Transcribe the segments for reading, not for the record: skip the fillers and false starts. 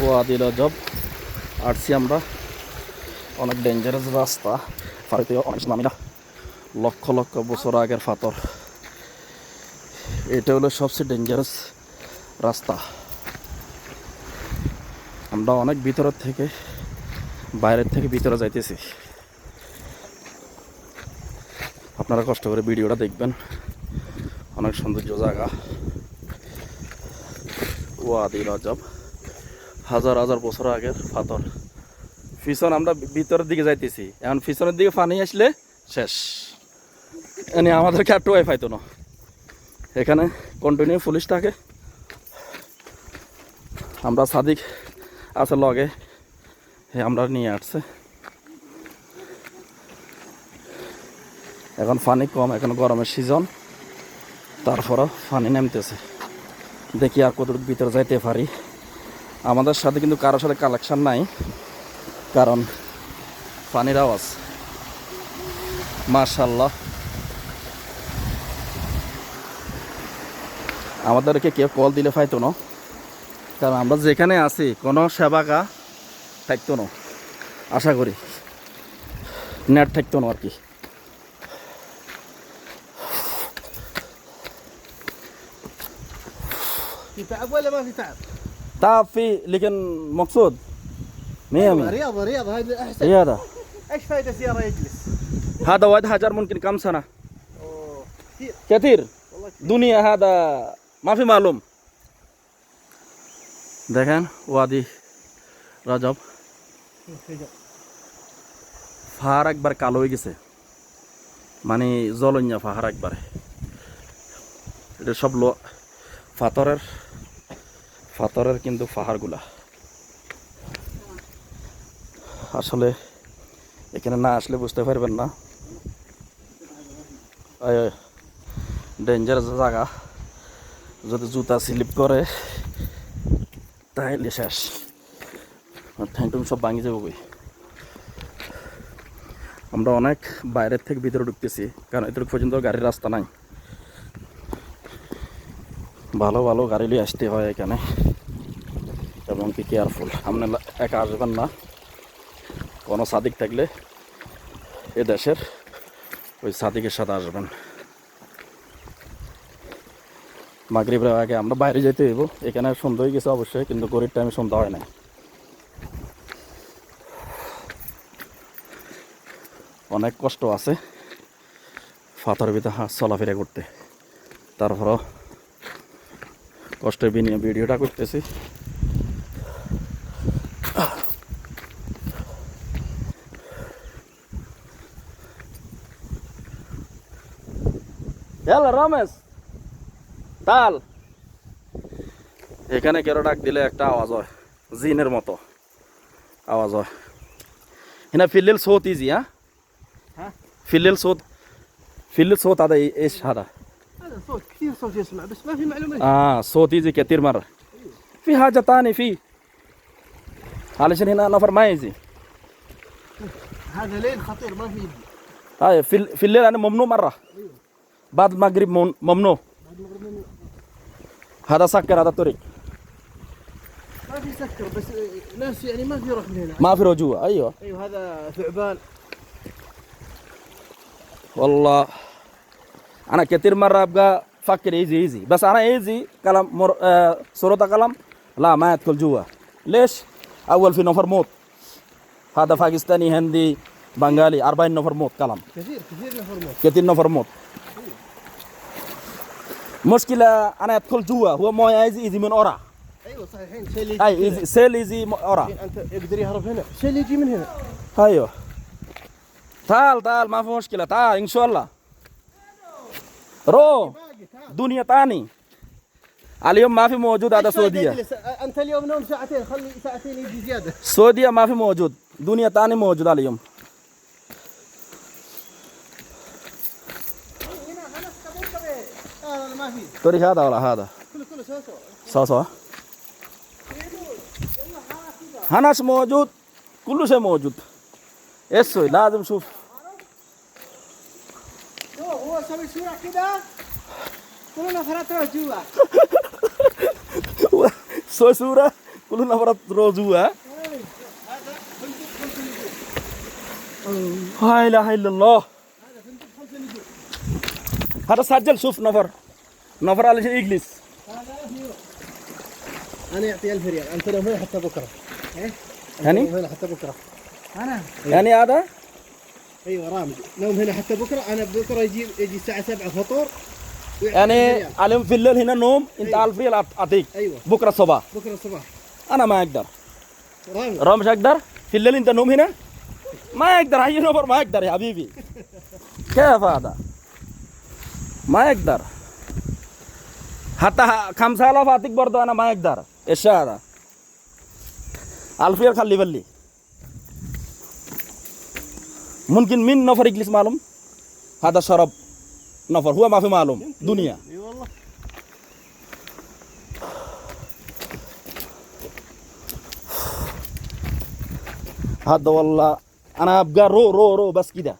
ওয়াদি রজব আসছি আমরা। অনেক ডেঞ্জারাস রাস্তা, ফারিতে অনেক নামিনা, লক্ষ লক্ষ বছর আগের পাথর। এটা হলো সবচেয়ে ডেঞ্জারাস রাস্তা। আমরা অনেক ভিতরের থেকে বাইরের থেকে ভিতরে যাইতেছি। আপনারা কষ্ট করে ভিডিওটা দেখবেন, অনেক সৌন্দর্য জায়গা। ওয়াদি রজব হাজার হাজার বছর আগের পাথর। পিছন আমরা ভিতরের দিকে যাইতেছি, এখন পিছনের দিকে পানি আসলে শেষ, এনে আমাদেরকে আর টোয়াই পাইতো না। এখানে কন্টিনিউ পুলিশ থাকে। আমরা সাদিক আছে লগে, আমরা নিয়ে আসছে। এখন পানি কম, এখন গরমের সিজন, তারপরও পানি নামতেছে। দেখি আর কতটুকু ভিতরে যাইতে পারি। আমাদের সাথে কিন্তু কারোর সাথে কালেকশন নাই, কারণ পানির আওয়াজ মাশাআল্লাহ। আমাদেরকে কেউ কল দিলে পাইতো না, কারণ আমরা যেখানে আছি কোনো সেবাকা থাকতো না। আশা করি নেট থাকতো না আর কি। في تعب ولا ما في تعب؟ تعب في لكن مقصود مية مية. رياضة هذا أحسن. رياضة. إيش فائدة سيارة يجلس؟ هذا واد هجر ممكن كم سنة؟ أوه كثير. كثير. والله كثير. دنيا هذا ما في معلوم. দেখেন ওয়াদি রজব পাহাড় একবার কালো হয়ে গেছে, মানে জলন্যা পাহাড় একবারে। এটা সব পাথরের কিন্তু পাহাড়গুলা। আসলে এখানে না আসলে বুঝতে পারবেন না, ডেঞ্জারাস জায়গা। যদি জুতা স্লিপ করে তাহলে শেষ, ঠ্যাংটুং সব ভাঙি যাবো। আমরা অনেক বাইরের থেকে ভিতরে ঢুকতেছি, কারণ এতটুকু পর্যন্ত গাড়ির রাস্তা নাই। ভালো ভালো গাড়ি নিয়ে আসতে হয় এখানে, এবং কি কেয়ারফুল। আপনারা একা আসবেন না, কোনো সাদিক থাকলে এ দেশের ওই সাদিকের সাথে আসবেন। মাগরিবের আগে আমরা বাইরে যেতে হইব। এখানে সন্ধ্যা হয়ে গেছে অবশ্যই, কিন্তু গরিব টাইমে সন্ধ্যা হয় না। অনেক কষ্ট আছে পাথরের ভিতরে চলাফেরা করতে, তারপরও কষ্টের বিনিময়ে ভিডিওটা করতেছি। রমেশ তাল, এখানে কেউ ডাক দিলে একটা আওয়াজ হয়, জিনের মতো আওয়াজ হয়। هنا في الليل صوت يجي. ها؟ في الليل صوت هذا ايش هذا؟ هذا صوت كثير صوت يسمع، بس ما في معلومات. صوت يجي كثير مرة. في حاجة تانية فيه، علشان هنا نفر ما يجي. هذا ليل خطير ما في يجي. هاي في الليل أنا ممنوع مرة. بعد المغرب ممنوع. هذا سكر، هذا طريق ما في سكر، بس ناس يعني ما في يروح من هنا. ما في رجوع. ايوه هذا ثعبان. والله انا كثير مرة ابقى فكر ايزي، بس انا ايزي كلام صورة كلام لا ما يدخل جوا. ليش؟ اول في نفر موت، هذا باكستاني هندي بنغالي 40 نفر موت كلام. كثير نفر موت. كثير نفر موت. مشكلة انا ادخل جوا، هو ما يجي من ورا. ايوه صحيحين. سيل يجي. اي سيل يجي ورا. انت يقدر يهرب هنا، سيل يجي من هنا. ايوه تعال ما في مشكلة، تعال ان شاء الله. رو دنيا تاني اليوم ما في موجود. هذا سعودية. انت اليوم نوم ساعتين، خلي ساعتين يجي زيادة. سعودية ما في موجود، دنيا تاني موجود اليوم. ما في. طريق هذا ولا هذا؟ كله سوا. هناش موجود، كل شيء موجود. ايش لازم شوف. هو سوي صورة كده كلنا فرطنا جوا. سوي صورة كل نفرات روزوها لا اله الا الله. هذا سجل شوف نفر على شيء يجلس. انا يعطي 1000 ريال، انت لو هنا حتى بكره. ايه؟ يعني؟ نوم هنا حتى بكره. انا؟ يعني هذا؟ ايوه رامي، نوم هنا حتى بكره، انا بكره يجي الساعه 7 فطور. يعني عليهم في الليل هنا نوم، انت 1000 ريال اعطيك. ايوه بكره الصباح. بكره الصباح. انا ما اقدر. رامي مش اقدر؟ في الليل انت نوم هنا؟ ما يقدر هي نفر ما يقدر يا حبيبي. كيف هذا؟ ما يقدر. حتى 5000 اعطيك برضه انا ما اقدر. ايش هذا؟ 1000 ريال خلي بالي. ممكن من نفر يجلس معلوم؟ هذا شرب نفر هو ما في معلوم دنيا. اي والله. هذا والله انا ابقى رو بس كده.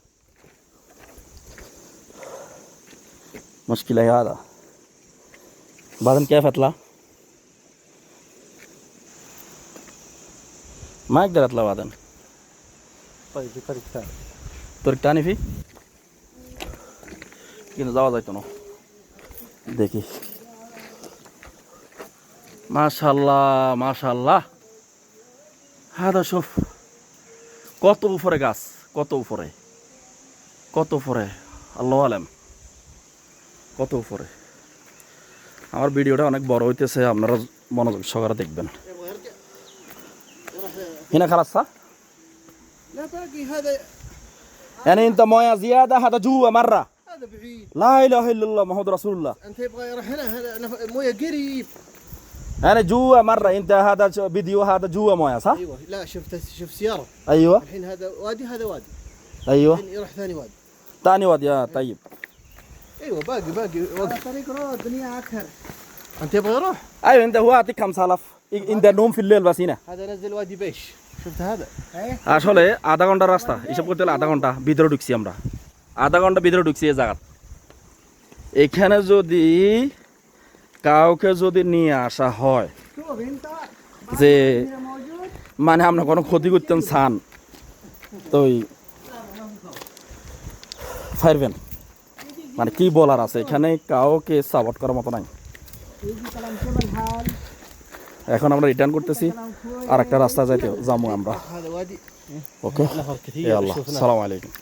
مشكلة هذا. بعدين كيف اطلع؟ ما اقدر اطلع بعدين. طيب في طريق ثاني. طريق ثاني فيه؟ كده যাওয়া যাইতো না। দেখি। মাশাআল্লাহ। هذا شوف কত উপরে গাছ, কত উপরে আল্লাহু আলাম, কত উপরে। আমার ভিডিওটা অনেক বড় হইতেছে, আপনারা মনোযোগ সহকারে দেখবেন। هنا خلاص صح؟ لا باقي هذا. يعني انت مويه زياده هذا جوا مره. هذا بعيد. لا اله الا الله محمد رسول الله. انت يبغى يروح هنا، هذا مويه قريب. انا جوا مره، انت هذا فيديو هذا جوا مويه صح؟ ايوه لا شوف سياره. ايوه الحين هذا وادي، هذا وادي. ايوه الحين يروح ثاني وادي. ثاني وادي يا طيب. ايوه باقي وقت. طريق رود دنيا اكثر. انت يبغى يروح؟ ايوه انت هو اعطيك 5000 انت نوم في الليل بس هنا. هذا نزل وادي بيش، شفت هذا؟ আসলে আধা ঘন্টার রাস্তা, হিসাব করতে হলে আধা ঘন্টা ভিতরে ঢুকছি আমরা, আধা ঘন্টা ভিতরে ঢুকছি এই জায়গা। এখানে যদি কাউকে যদি নিয়ে আসা হয় যে মানে আমরা কোনো ক্ষতি করতেন চান তো পারবেন, মানে কি বলার আছে, এখানে কাউকে সাপোর্ট করার মতো নাই। এখন আমরা রিটার্ন করতেছি, আর একটা রাস্তা যাইতে যাবো আমরা। ওকে, আল্লাহ, সালাম আলাইকুম।